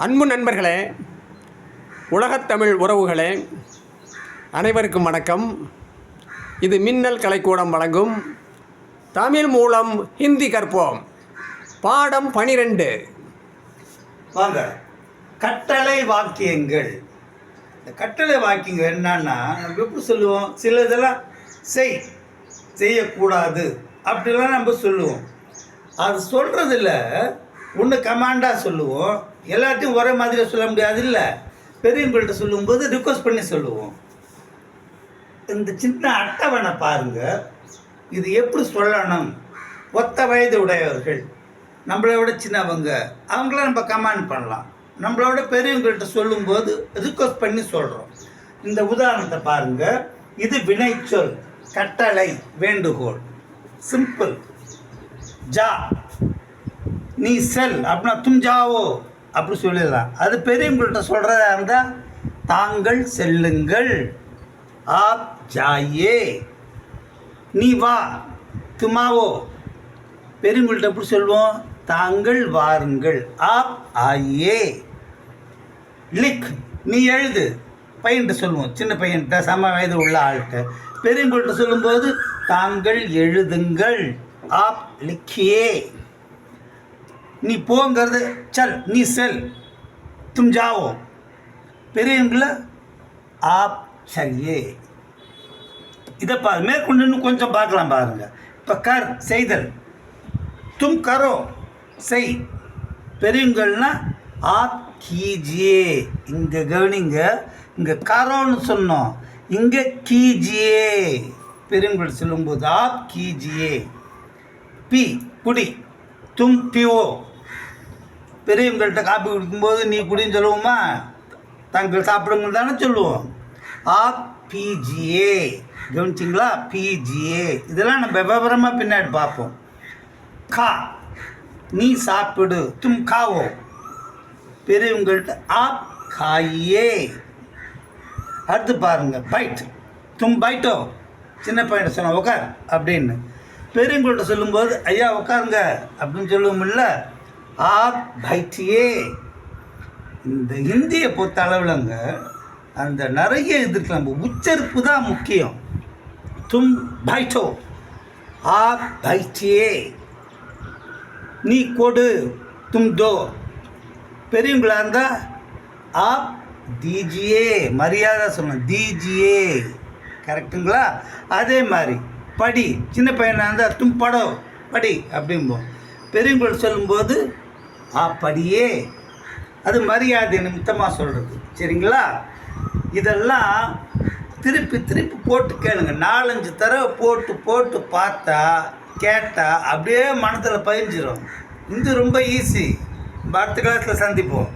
அன்பு நண்பர்களே, உலகத்தமிழ் உறவுகளே, அனைவருக்கும் வணக்கம். இது மின்னல் கலைக்கூடம் வழங்கும் தமிழ் மூலம் ஹிந்தி கற்போம் பாடம் 12. வாங்க, கட்டளை வாக்கியங்கள். இந்த கட்டளை வாக்கியங்கள் என்னன்னா, நம்ம எப்படி சொல்லுவோம்? சில இதெல்லாம் செய்யக்கூடாது அப்படிலாம் நம்ம சொல்லுவோம். அது சொல்கிறதில்ல ஒன்று கமாண்டாக சொல்லுவோம், எல்லாத்தையும் ஒரே மாதிரி சொல்ல முடியாது. இல்லை, பெரியவங்கள்ட்ட சொல்லும்போது ரிக்வஸ்ட் பண்ணி சொல்லுவோம். இந்த சின்ன அட்டவணை பாருங்கள், இது எப்படி சொல்லணும். ஒத்த வயது உடையவர்கள், நம்மளை விட சின்னவங்க, அவங்கள நம்ம கமாண்ட் பண்ணலாம். நம்மளோட பெரியவங்கள்ட்ட சொல்லும்போது ரிக்வஸ்ட் பண்ணி சொல்கிறோம். இந்த உதாரணத்தை பாருங்கள். இது வினைச்சொல், கட்டளை, வேண்டுகோள், சிம்பிள். ஜா, நீ செல் அப்படின்னா தும் ஜாவோ அப்படி சொல்லிடலாம். அது பெரியவங்கள்ட்ட சொல்கிறதா இருந்தால் தாங்கள் செல்லுங்கள், ஆப் ஜாயே. நீ வா, துமாவோ. பெரியவங்கள்ட்ட எப்படி சொல்லுவோம்? தாங்கள் வாருங்கள், ஆப் ஆயே. லிக், நீ எழுது. பையன்கிட்ட சொல்லுவோம், சின்ன பையன்கிட்ட, சம வயது உள்ள ஆள்கிட்ட. பெரியவங்கள்ட்ட சொல்லும்போது தாங்கள் எழுதுங்கள், ஆப் லிக்கியே. நீ போங்கிறது சல், நீ செல், தும் ஜாவோ. பெரியவங்கள ஆப் சல்யே. இதை மேற்கொண்டு இன்னும் கொஞ்சம் பார்க்கலாம் பாருங்க. இப்போ கர், செய்தல். தும் கரோ, செய். பெரியவங்கள்னா ஆப் கீஜியே. இங்கே கவனிங்க, இங்கே கரோன்னு சொன்னோம், இங்கே கீஜியே. பெரியவங்கள்ட்ட சொல்லும்போது ஆப் கீஜியே. பி, குடி. தும் பிவோ. பெரியவங்கள்ட்ட காப்பி குடிக்கும்போது நீ குடின்னு சொல்லுவோமா? தாங்கள் சாப்பிடுங்க தானே சொல்லுவோம். ஆப் பிஜிஏ. கவனிச்சிங்களா? பிஜிஏ. இதெல்லாம் நம்ம விவரமாக பின்னாடி பார்ப்போம். கா, நீ சாப்பிடு. தும் காவோ. பெரியவங்கள்ட்ட ஆப் காயே. அடுத்து பாருங்க, பைட். தும் பைட்டோ. சின்ன பையன் சொன்ன உட்கார் அப்படின்னு. பெரியவங்கள்ட்ட சொல்லும்போது ஐயா உட்காருங்க அப்படின்னு சொல்லுவோம்ல, ஆப் பைட்டியே. இந்த ஹிந்தியை பொறுத்த அளவுலங்க அந்த நிறைய இது இருக்கலாம், உச்சரிப்பு தான் முக்கியம். தும் பைட்டோ, ஆப் பைட்டியே. நீ கொடு, தும் தோ. பெரியவங்களா இருந்தால் ஆப் தீஜியே. மரியாதை சொல்லணும், தீஜியே. கரெக்டுங்களா? அதே மாதிரி படி. சின்ன பையனாக இருந்தால் தும் படோ, படி அப்படிம்போம். பெரியவங்கள் சொல்லும்போது படியே. அது மரியாதை நிமித்தமாக சொல்கிறது. சரிங்களா? இதெல்லாம் திருப்பி திருப்பி போட்டு கேளுங்க. 4-5 தடவை போட்டு போட்டு பார்த்தா கேட்டால் அப்படியே மனதில் பதிஞ்சிடும். இது ரொம்ப ஈஸி. அடுத்த கிளாஸில் சந்திப்போம்.